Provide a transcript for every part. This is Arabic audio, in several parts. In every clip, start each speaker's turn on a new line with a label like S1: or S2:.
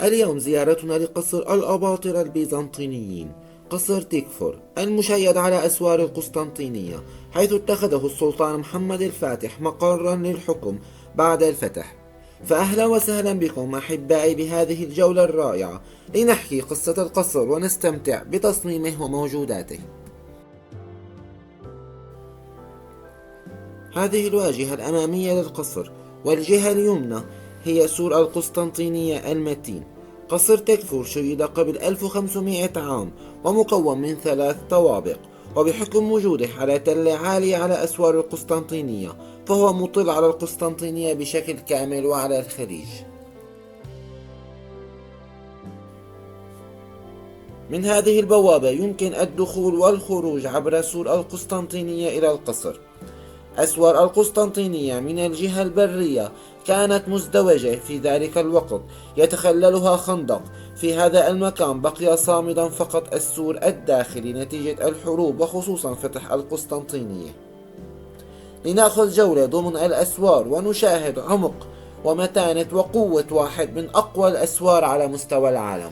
S1: اليوم زيارتنا لقصر الأباطرة البيزنطيين، قصر تيكفور المشيد على أسوار القسطنطينية، حيث اتخذه السلطان محمد الفاتح مقرا للحكم بعد الفتح. فأهلا وسهلا بكم أحبائي بهذه الجولة الرائعة لنحكي قصة القصر ونستمتع بتصميمه وموجوداته. هذه الواجهة الأمامية للقصر، والجهة اليمنى هي سور القسطنطينية المتين. قصر تكفور شيد قبل 1500 عام، ومكون من 3 طوابق، وبحكم وجوده على تلة عالية على أسوار القسطنطينية فهو مطل على القسطنطينية بشكل كامل وعلى الخليج. من هذه البوابة يمكن الدخول والخروج عبر سور القسطنطينية إلى القصر. أسوار القسطنطينية من الجهة البرية كانت مزدوجة في ذلك الوقت، يتخللها خندق. في هذا المكان بقي صامدا فقط السور الداخلي نتيجة الحروب، وخصوصا فتح القسطنطينية. لنأخذ جولة ضمن الأسوار ونشاهد عمق ومتانة وقوة واحد من أقوى الأسوار على مستوى العالم.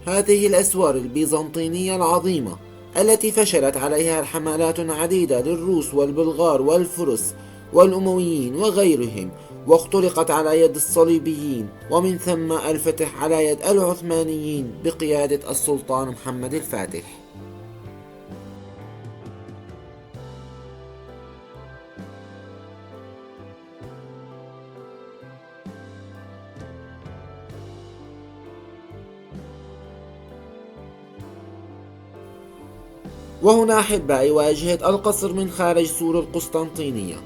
S1: هذه الأسوار البيزنطينية العظيمة التي فشلت عليها حملات عديدة للروس والبلغار والفرس والأمويين وغيرهم، واخترقت على يد الصليبيين، ومن ثم الفتح على يد العثمانيين بقيادة السلطان محمد الفاتح. وهنا أحبائي واجهة القصر من خارج سور القسطنطينية،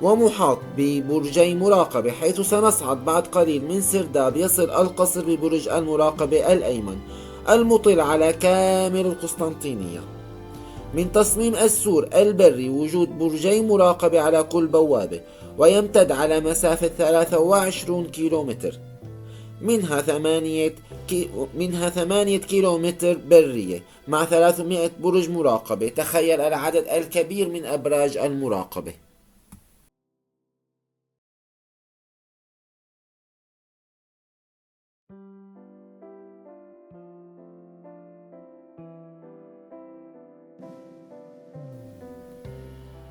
S1: ومحاط ببرجي مراقبة، حيث سنصعد بعد قليل من سرداب يصل القصر ببرج المراقبة الأيمن المطل على كامل القسطنطينية. من تصميم السور البري وجود برجي مراقبة على كل بوابة، ويمتد على مسافة 23 كيلومتر، منها 8 كيلومتر برية مع 300 برج مراقبة. تخيل العدد الكبير من أبراج المراقبة.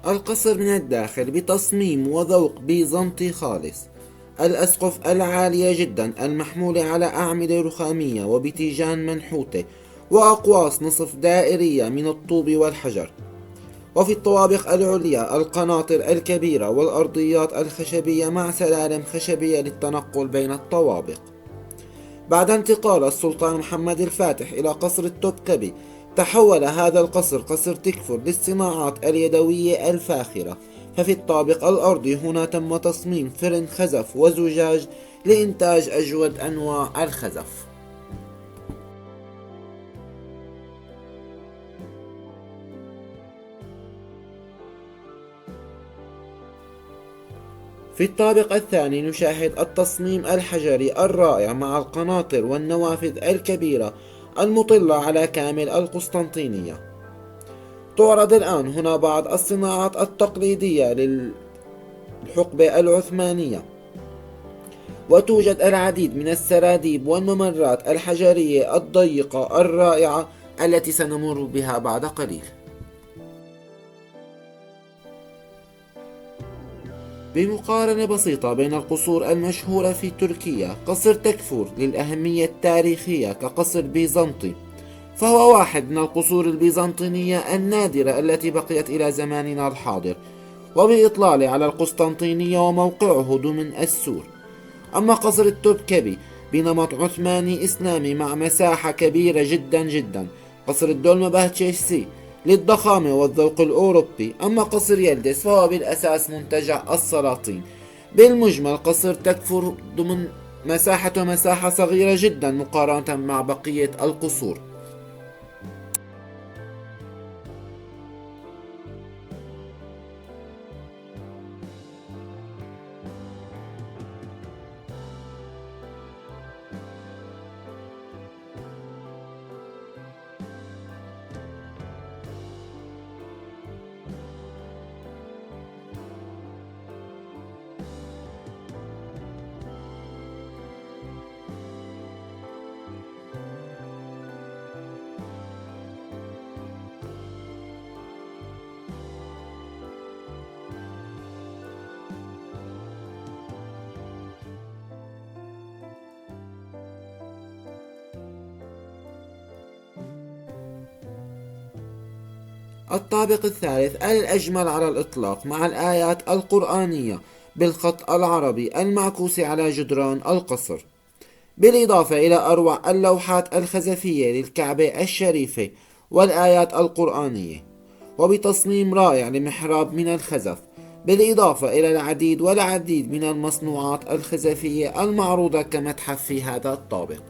S1: القصر من الداخل بتصميم وذوق بيزنطي خالص. الأسقف العالية جدا المحمولة على أعمدة رخامية وبتيجان منحوتة، وأقواس نصف دائرية من الطوب والحجر. وفي الطوابق العليا القناطر الكبيرة والأرضيات الخشبية مع سلالم خشبية للتنقل بين الطوابق. بعد انتقال السلطان محمد الفاتح إلى قصر التوبكبي، تحول هذا القصر قصر تكفور للصناعات اليدوية الفاخرة. ففي الطابق الأرضي هنا تم تصميم فرن خزف وزجاج لإنتاج أجود أنواع الخزف. في الطابق الثاني نشاهد التصميم الحجري الرائع مع القناطر والنوافذ الكبيرة المطلة على كامل القسطنطينية. تعرض الآن هنا بعض الصناعات التقليدية للحقبة العثمانية، وتوجد العديد من السراديب والممرات الحجرية الضيقة الرائعة التي سنمر بها بعد قليل. بمقارنة بسيطة بين القصور المشهورة في تركيا، قصر تكفور للأهمية التاريخية كقصر بيزنطي، فهو واحد من القصور البيزنطينية النادرة التي بقيت إلى زماننا الحاضر، وبإطلالة على القسطنطينية وموقعه ضمن السور. أما قصر التوبكبي بنمط عثماني إسلامي مع مساحة كبيرة جدا جدا، قصر الدولمبahçesi للضخامة والذوق الأوروبي. أما قصر يلدس فهو بالأساس منتجع السلاطين. بالمجمل قصر تكفر ضمن مساحة صغيرة جدا مقارنة مع بقية القصور. الطابق الثالث الأجمل على الإطلاق مع الآيات القرآنية بالخط العربي المعكوس على جدران القصر، بالإضافة إلى أروع اللوحات الخزفية للكعبة الشريفة والآيات القرآنية، وبتصميم رائع لمحراب من الخزف، بالإضافة إلى العديد من المصنوعات الخزفية المعروضة كمتحف في هذا الطابق.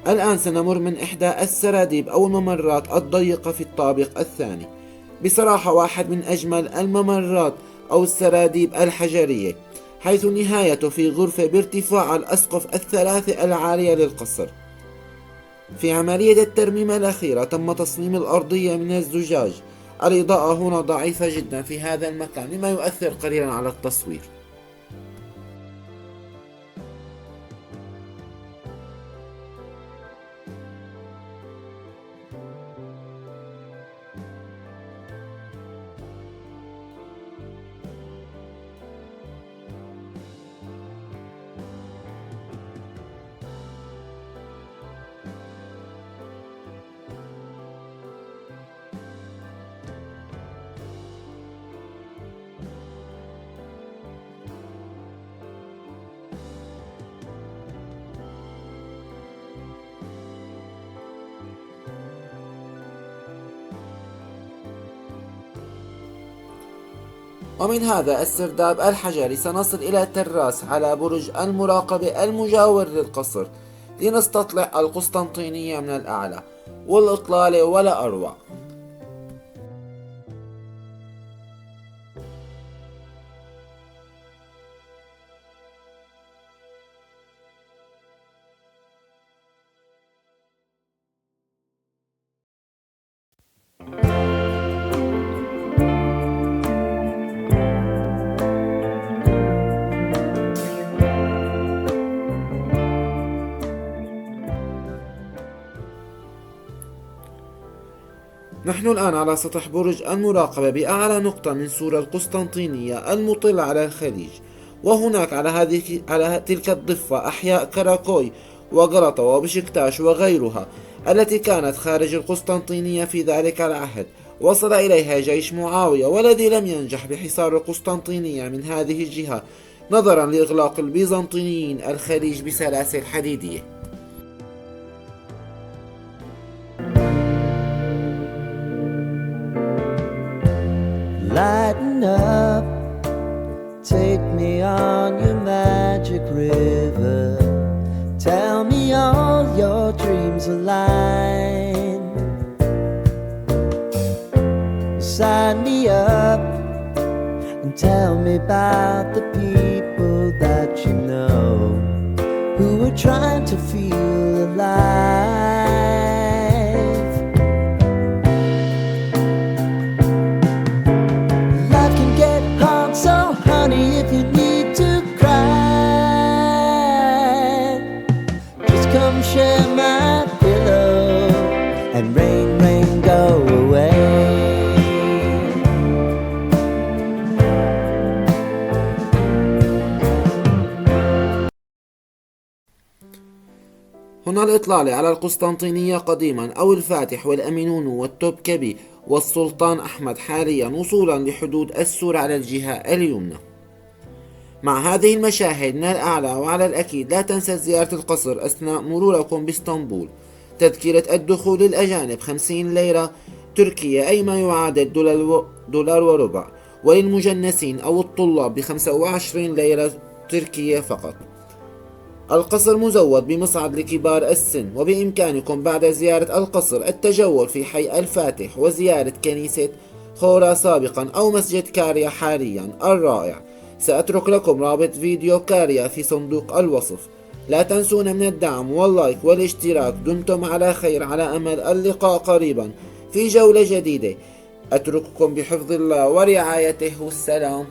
S1: الآن سنمر من إحدى السراديب أو الممرات الضيقة في الطابق الثاني. بصراحة واحد من أجمل الممرات أو السراديب الحجرية، حيث نهايته في غرفة بارتفاع الأسقف الثلاثة العالية للقصر. في عملية الترميم الأخيرة تم تصميم الأرضية من الزجاج. الإضاءة هنا ضعيفة جدا في هذا المكان مما يؤثر قليلا على التصوير. ومن هذا السرداب الحجري سنصل إلى تراس على برج المراقبة المجاور للقصر لنستطلع القسطنطينية من الأعلى، والإطلالة ولا أروع. نحن الآن على سطح برج المراقبة بأعلى نقطة من سور القسطنطينية المطل على الخليج، وهناك على تلك الضفة أحياء كراكوي وغلطة وبشكتاش وغيرها التي كانت خارج القسطنطينية في ذلك العهد. وصل إليها جيش معاوية، والذي لم ينجح بحصار القسطنطينية من هذه الجهة نظرا لإغلاق البيزنطيين الخليج بسلاسل حديدية.
S2: Lighten up, take me on your magic river. Tell me all your dreams align. Sign me up and tell me about the people that you know who are trying to feel alive. Life can get hard, so honey, if you need to cry, just come share my pillow and rain, rain, go away.
S1: هنا الإطلالة على القسطنطينية قديما أو الفاتح والأمينون والتوبكبي والسلطان أحمد حاليا وصولا لحدود السور على الجهة اليمنى. مع هذه المشاهد من الأعلى، وعلى الأكيد لا تنسى زيارة القصر أثناء مروركم باسطنبول. تذكرة الدخول للأجانب 50 ليرة تركية، أي ما يعادل دولار وربع، وللمجنسين أو الطلاب ب25 ليرة تركية فقط. القصر مزود بمصعد لكبار السن، وبإمكانكم بعد زيارة القصر التجول في حي الفاتح وزيارة كنيسة خورا سابقا أو مسجد كاريا حاليا الرائع. سأترك لكم رابط فيديو كاريا في صندوق الوصف. لا تنسون من الدعم واللايك والاشتراك. دمتم على خير، على أمل اللقاء قريبا في جولة جديدة. أترككم بحفظ الله ورعايته، والسلام.